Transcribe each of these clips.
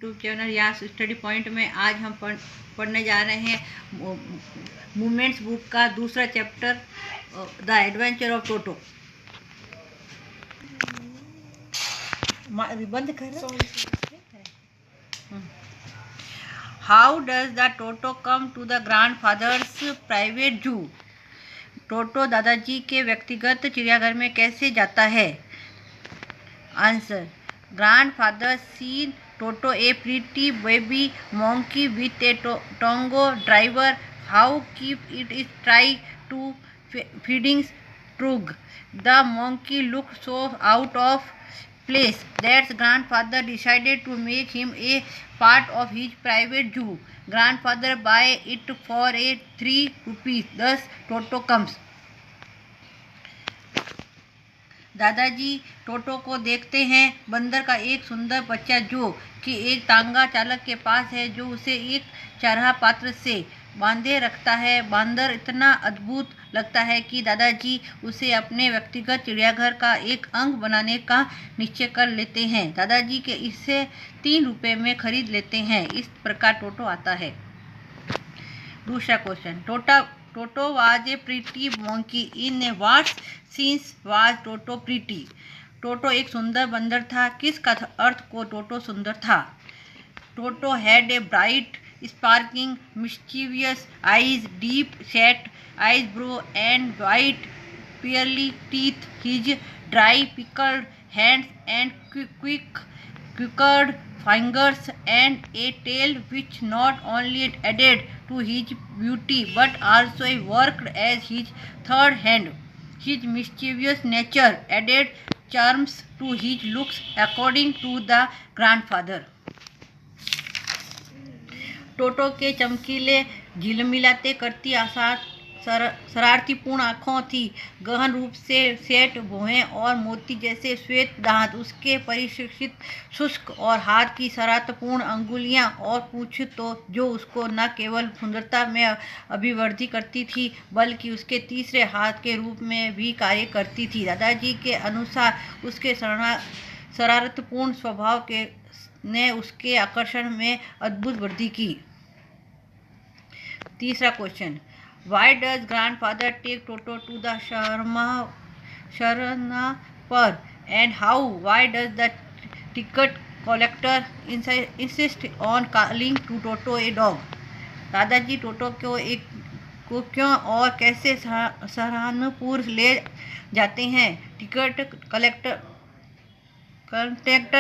YouTube channel या study point में आज हम पढ़ने जा रहे हैं मूवमेंट्स बुक का दूसरा chapter the adventure of Toto. बंद कर। How does the Toto come to the grandfather's private zoo? Toto दादाजी के व्यक्तिगत चिड़ियाघर में कैसे जाता है? Answer, grandfather seen Toto a pretty baby monkey with a tongo driver. How keep it is try to feeding trug. The monkey looked so out of place that grandfather decided to make him a part of his private zoo. Grandfather buy it for a 3 rupees. Thus Toto comes. दादाजी टोटो को देखते हैं। बंदर का एक सुंदर बच्चा जो कि एक तांगा चालक के पास है, जो उसे एक चरहा पात्र से बांधे रखता है। बंदर इतना अद्भुत लगता है कि दादाजी उसे अपने व्यक्तिगत चिड़ियाघर का एक अंग बनाने का निश्चय कर लेते हैं। दादाजी के इसे 3 रुपये में खरीद लेते हैं। इस प्रकार टोटो आता है। दूसरा question, Toto was a pretty monkey. In what sense was Toto pretty? टोटो एक सुंदर बंदर था। किस का अर्थ को टोटो सुंदर था? Toto had a bright, sparkling, mischievous eyes, deep set eyebrow, and white, pearly teeth. His dry, pickled hands and quick fingers and a tail which not only added to his beauty but also worked as his third hand. His mischievous nature added charms to his looks, according to the grandfather. टोटो के चमकीले झिलमिलाते करती शरारतीपूर्ण आँखों थी, गहन रूप से set भौहें और मोती जैसे श्वेत दांत, उसके परिशिक्षित शुष्क और हाथ की शरारतपूर्ण अंगुलियां और पूंछ तो जो उसको न केवल सुंदरता में अभिवृद्धि करती थी बल्कि उसके तीसरे हाथ के रूप में भी कार्य करती थी। दादाजी के अनुसार उसके शरारतपूर्ण स्वभाव ने उसके आकर्षण में अद्भुत वृद्धि की। तीसरा question, Why does grandfather take Toto to the Sharanapur and how? Why does the ticket collector insist on calling to Toto a dog? दादाजी टोटो को क्यों और कैसे सहारनपुर ले जाते हैं? टिकट कलेक्टर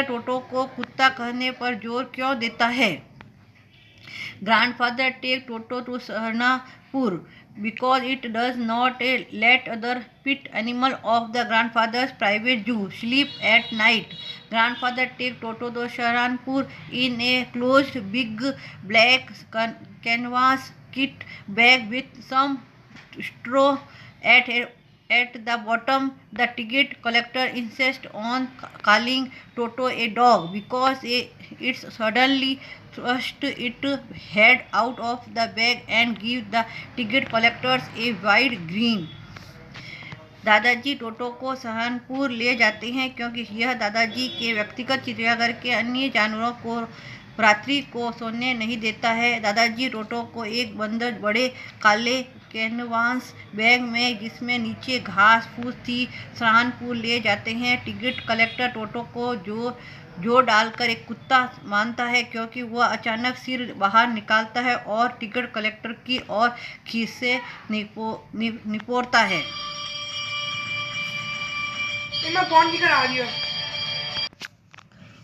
टोटो को कुत्ता कहने पर जोर क्यों देता है? Grandfather take Toto to Saharnapur because it does not let other pet animal of the grandfather's private zoo sleep at night. Grandfather take Toto to Saharnapur in a closed big black canvas kit bag with some straw at the bottom. The ticket collector insists on calling Toto a dog because it suddenly thrust its head out of the bag and gives the ticket collectors a wide grin. दादाजी टोटो को सहारनपुर ले जाते हैं क्योंकि यह दादाजी के व्यक्तिगत चिड़ियाघर के अन्य जानवरों को रात्रि को सोने नहीं देता है। दादाजी टोटो को एक बंदर बड़े काले कैनवास बैग में जिसमें नीचे घास फूस थी सहारनपुर ले जाते हैं। टिकट कलेक्टर टोटो को जोर डालकर एक कुत्ता मानता है क्योंकि वह अचानक सिर बाहर निकालता है और टिकट कलेक्टर की ओर खींच से निपोरता है।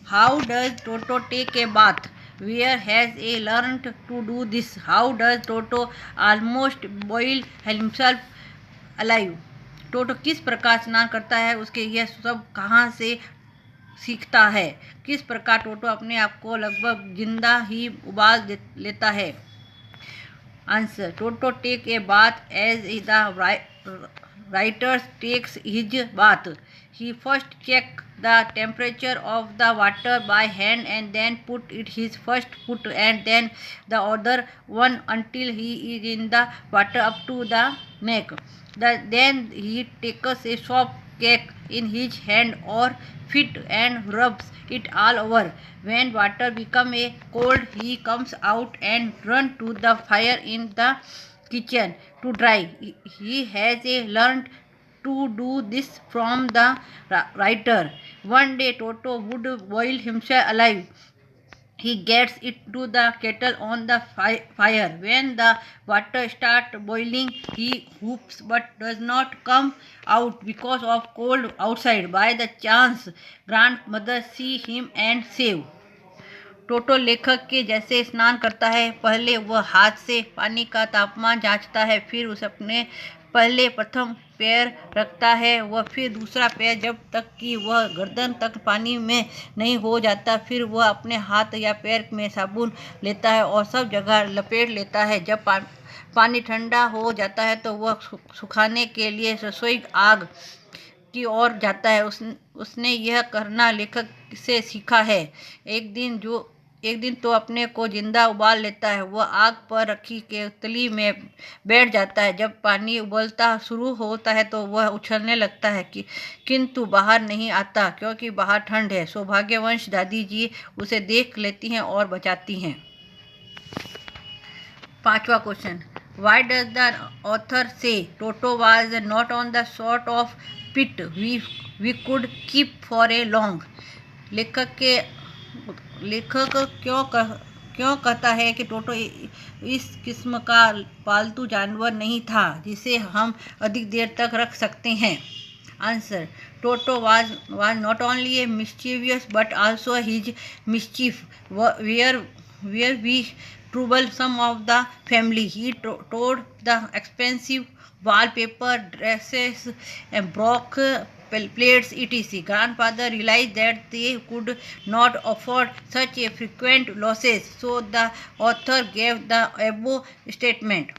How does Toto take a bath? Where has he learned to do this? How does Toto almost boil himself alive? टोटो किस प्रकार स्नान करता है? उसके यह सब कहाँ से सीखता है? किस प्रकार टोटो अपने आप को लगभग जिंदा ही उबाल लेता है? Answer, Toto take a bath as the writer takes his bath. He first check the temperature of the water by hand and then put it his first foot and then the other one until he is in the water up to the neck. Then he takes a soap cake in his hand or feet and rubs it all over. When water becomes cold, he comes out and runs to the fire in the kitchen to dry. He has learned to do this from the writer. One day Toto would boil himself alive. He gets it to the kettle on the fire. When the water starts boiling, he whoops but does not come out because of cold outside. By the chance, grandmother see him and save. टोटो लेखक के जैसे स्नान करता है। पहले वह हाथ से पानी का तापमान जांचता है, फिर उसे अपने पहले प्रथम पैर रखता है वह फिर दूसरा पैर जब तक कि वह गर्दन तक पानी में नहीं हो जाता। फिर वह अपने हाथ या पैर में साबुन लेता है और सब जगह लपेट लेता है। जब पानी ठंडा हो जाता है तो वह सुखाने के लिए रसोई आग की ओर जाता है। उसने यह करना लेखक से सीखा है। एक दिन तो अपने को जिंदा उबाल लेता है। वह आग पर रखी केतली में बैठ जाता है। जब पानी उबलता शुरू होता है तो वह उछलने लगता है किंतु बाहर नहीं आता क्योंकि बाहर ठंड है। सौभाग्यवश दादी जी उसे देख लेती हैं और बचाती हैं। 5वां question, Why does the author say Toto was not on the sort of pit we could keep for a long? लेखक क्यों कहता है कि टोटो इस किस्म का पालतू जानवर नहीं था जिसे हम अधिक देर तक रख सकते हैं? Answer, Toto was not only a mischievous but also his mischief where we troubled some of the family. He tore the expensive wallpaper, dresses, and broke plates, etc. Grandfather realized that they could not afford such a frequent losses, so the author gave the above statement.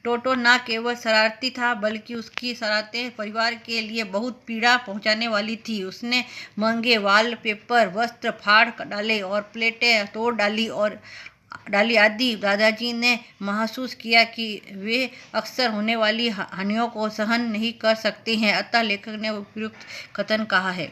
टोटो न केवल शरारती था बल्कि उसकी शरारतें परिवार के लिए बहुत पीड़ा पहुंचाने वाली थी। उसने महंगे वॉलपेपर, वस्त्र फाड़ डाले और प्लेटें तोड़ डाली आदि। दादाजी ने महसूस किया कि वे अक्सर होने वाली हानियों को सहन नहीं कर सकते हैं, अतः लेखक ने उपयुक्त कथन कहा है।